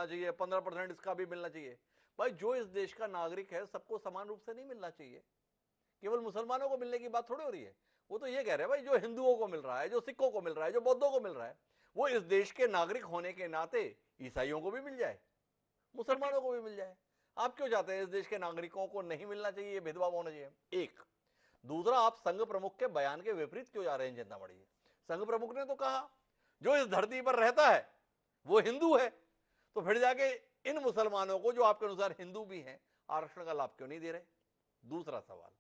मिलना चाहिए, 15% इसका भी मिलना चाहिए। भाई जो इस देश का नागरिक है सबको समान रूप से नहीं मिलना चाहिए। केवल मुसलमानों को मिलने की बात थोड़ी हो रही है। वो तो ये कह रहे हैं भाई जो हिंदुओं को मिल रहा है, जो सिखों को मिल रहा है, जो बौद्धों को मिल रहा है, वो इस देश के नागरिक होने के नाते ईसाइयों को भी मिल जाए, मुसलमानों को भी मिल जाए। आप क्यों चाहते हैं इस देश के नागरिकों को नहीं मिलना चाहिए, ये भेदभाव होना चाहिए? एक। दूसरा, आप संघ प्रमुख के बयान के विपरीत क्यों जा रहे हैं चिंतामणि जी? संघ प्रमुख ने तो कहा जो इस धरती पर रहता है वो हिंदू है, तो फिर जाके इन मुसलमानों को जो आपके अनुसार हिंदू भी हैं आरक्षण का लाभ क्यों नहीं दे रहे? दूसरा सवाल।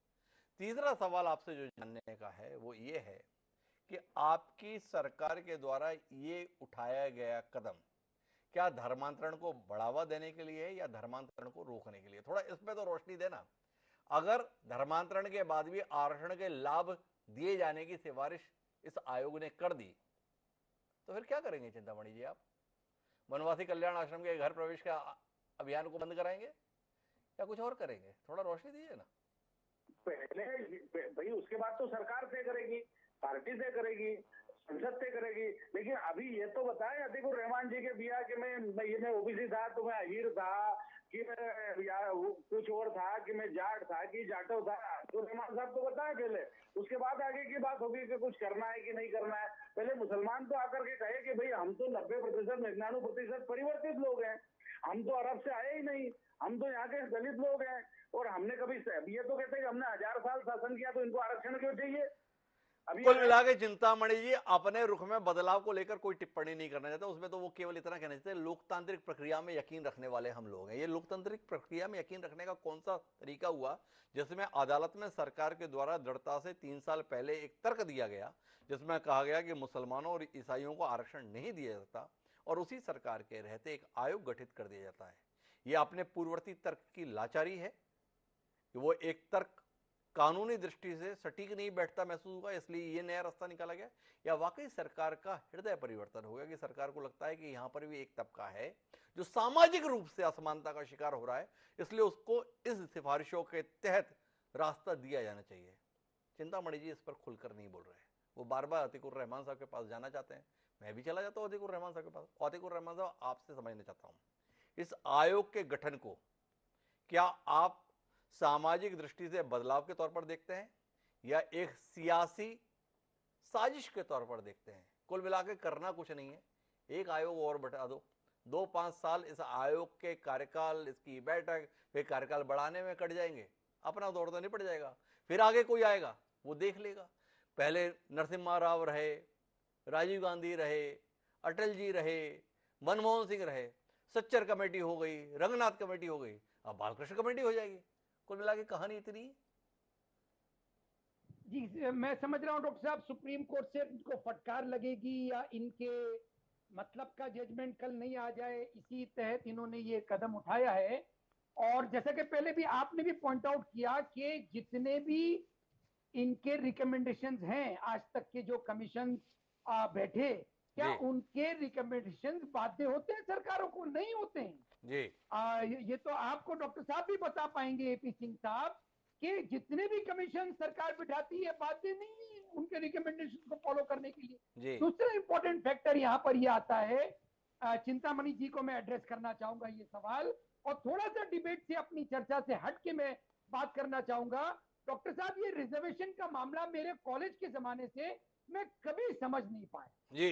तीसरा सवाल आपसे जो जानने का है वो ये है कि आपकी सरकार के द्वारा ये उठाया गया कदम क्या धर्मांतरण को बढ़ावा देने के लिए है या धर्मांतरण को रोकने के लिए? थोड़ा इसमें तो रोशनी देना। अगर धर्मांतरण के बाद भी आरक्षण के लाभ दिए जाने की सिफारिश इस आयोग ने कर दी तो फिर क्या करेंगे चिंतामणि जी? आप वनवासी कल्याण आश्रम के घर प्रवेश का अभियान को बंद कराएंगे या कुछ और करेंगे? थोड़ा रोशनी दीजिए ना। पहले भाई उसके बाद तो सरकार तय करेगी, पार्टी तय करेगी, संसद तय करेगी। लेकिन अभी ये तो बताएं अतीकुर रहमान जी के बिया कि मैं ओबीसी था तो मैं अहीर था कि मैं या कुछ और था कि मैं जाट था कि जाटो था, तो रहमान साहब तो बताएं पहले, उसके बाद आगे की बात होगी कि कुछ करना है कि नहीं करना है। पहले मुसलमान तो आकर के कहे कि भाई हम तो 90%, 99% परिवर्तित लोग हैं, हम तो अरब से आए ही नहीं, हम तो यहाँ के दलित लोग हैं और हमने कभी, ये तो कहते हैं कि हमने 1000 साल शासन किया तो इनको आरक्षण क्यों चाहिए? अभी कुल मिला के चिंतामणि जी अपने रुख में बदलाव को लेकर कोई टिप्पणी नहीं करना चाहते। उसमें तो वो केवल इतना कहना चाहते हैं लोकतांत्रिक प्रक्रिया में यकीन रखने वाले हम लोग हैं। ये लोकतांत्रिक प्रक्रिया में यकीन रखने का कौन सा तरीका हुआ जिसमें अदालत में सरकार के द्वारा दृढ़ता से 3 साल पहले एक तर्क दिया गया जिसमें कहा गया कि मुसलमानों और ईसाइयों को आरक्षण नहीं दिया जाता और उसी सरकार के रहते एक आयोग गठित कर दिया जाता है। यह अपने पूर्ववर्ती तर्क की लाचारी है कि वो एक तर्क कानूनी दृष्टि से सटीक नहीं बैठता महसूस हुआ इसलिए ये नया रास्ता निकाला गया, या वाकई सरकार का हृदय परिवर्तन हो गया कि सरकार को लगता है कि यहां पर भी एक तबका है जो सामाजिक रूप से असमानता का शिकार हो रहा है, इसलिए उसको इस सिफारिशों के तहत रास्ता दिया जाना चाहिए। चिंतामणि जी इस पर खुलकर नहीं बोल रहे। वो बार बार अतीकुर रहमान साहब के पास जाना चाहते हैं। मैं भी चला जाता हूं अतीकुर रहमान साहब के पास। अतीकुर रहमान साहब, आपसे समझना चाहता हूं इस आयोग के गठन को क्या आप सामाजिक दृष्टि से बदलाव के तौर पर देखते हैं या एक सियासी साजिश के तौर पर देखते हैं? कुल मिलाकर करना कुछ नहीं है, एक आयोग और बढ़ा दो, 2-5 साल इस आयोग के कार्यकाल, इसकी बैठक, फिर कार्यकाल बढ़ाने में कट जाएंगे, अपना दौड़ तो निपट जाएगा। फिर आगे कोई आएगा वो देख लेगा। पहले नरसिम्हा राव रहे, राजीव गांधी रहे, अटल जी रहे, मनमोहन सिंह रहे, सच्चर कमेटी हो गई, रंगनाथ कमेटी हो गई, अब बालकृष्ण कमेटी हो जाएगी। कुल मिला के कहानी इतनी। जी मैं समझ रहा हूँ डॉक्टर साहब, सुप्रीम कोर्ट से इनको फटकार लगेगी या इनके मतलब का जजमेंट कल नहीं आ जाए, इसी तहत इन्होंने ये कदम उठाया है। और जैसा कि पहले भी आपने भी पॉइंट आउट किया कि जितने भी इनके रिकमेंडेशंस हैं आज तक के जो कमीशन बैठे, क्या उनके रिकमेंडेशंस बाध्य होते हैं सरकारों को? नहीं होते हैं जी। ये तो आपको डॉक्टर साहब भी बता पाएंगे, एपी सिंह साहब, कि जितने भी कमीशन सरकार बिठाती है बाध्य नहीं है उनके रिकमेंडेशन को फॉलो करने के लिए। दूसरा इंपॉर्टेंट फैक्टर यहाँ पर ये आता है, चिंतामणि जी को मैं एड्रेस करना चाहूंगा ये सवाल, और थोड़ा सा डिबेट से अपनी चर्चा से हट के मैं बात करना चाहूंगा। डॉक्टर साहब, ये रिजर्वेशन का मामला मेरे कॉलेज के जमाने से मैं कभी समझ नहीं पाया जी।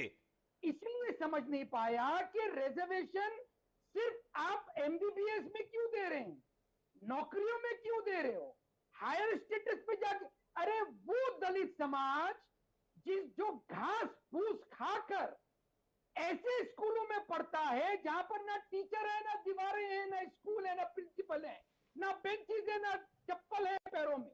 इसलिए समझ नहीं पाया कि रिजर्वेशन सिर्फ आप एमबीबीएस में क्यों दे रहे हैं, नौकरियों में क्यों दे रहे हो, हायर स्टेटस पे जाके? अरे वो दलित समाज जो घास फूस खाकर ऐसे स्कूलों में पढ़ता है जहां पर ना टीचर है, ना दीवारें हैं, ना स्कूल है, ना प्रिंसिपल है, ना बेंचेस है, ना चप्पल है पैरों में,